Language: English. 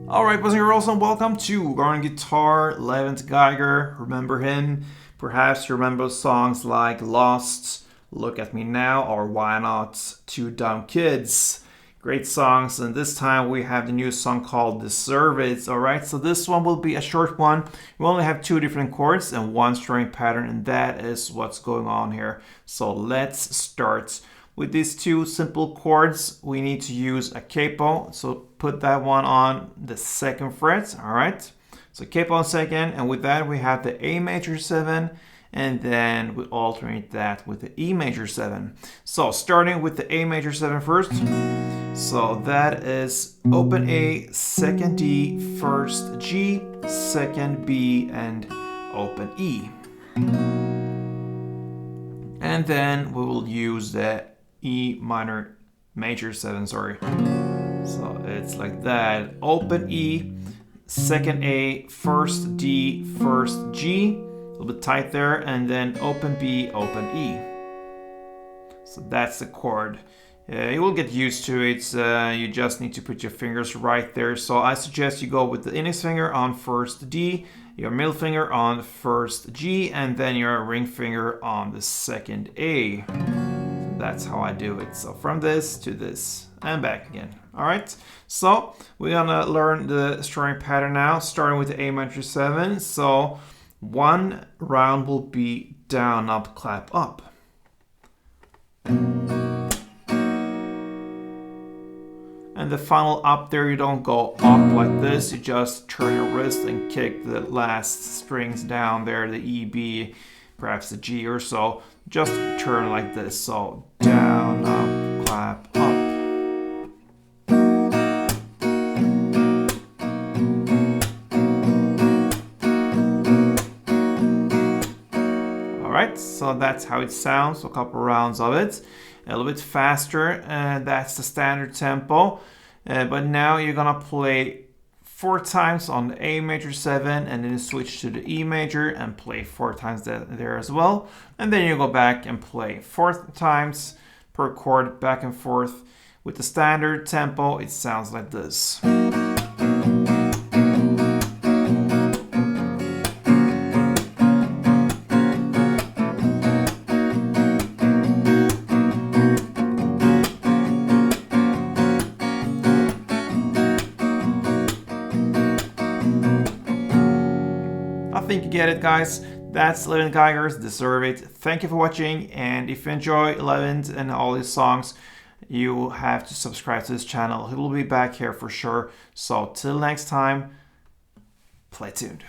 Alright, boys and girls, and welcome to Learn Guitar, Levent Geiger. Remember him? Perhaps you remember songs like Lost, Look at Me Now, or why not Two Dumb Kids. Great songs, and this time we have the new song called Deserve It. Alright, so this one will be a short one. We only have two different chords and one strumming pattern, and that is what's going on here. So let's start. With these two simple chords, we need to use a capo. So put that one on the second fret, all right? So capo on second, and with that we have the A major 7, and then we alternate that with the E major 7. So starting with the A major 7 first. So that is open A, second D, first G, second B, and open E. And then we will use the E minor major 7, sorry. So it's like that. Open E, second A, first D, first G. A little bit tight there. And then open B, open E. So that's the chord. You will get used to it. You just need to put your fingers right there. So I suggest you go with the index finger on first D, your middle finger on first G, and then your ring finger on the second A. That's how I do it. So from this to this and back again. All right. So we're gonna learn the strumming pattern now, starting with the A major 7. So one round will be down, up, clap, up. And the final up there, you don't go up like this. You just turn your wrist and kick the last strings down there, the E, B, perhaps the G or so. Just turn like this. So down, up, clap, up. Alright, so that's how it sounds. So a couple rounds of it. A little bit faster. That's the standard tempo. But now you're gonna play 4 times on the A major 7 and then switch to the E major and play 4 times there as well. And then you go back and play 4 times per chord back and forth. With the standard tempo, it sounds like this. I think you get it, guys. That's Levent Geiger's Deserve It. Thank you for watching, and if you enjoy Levent and all his songs, you have to subscribe to this channel. He will be back here for sure. So till next time, play tuned.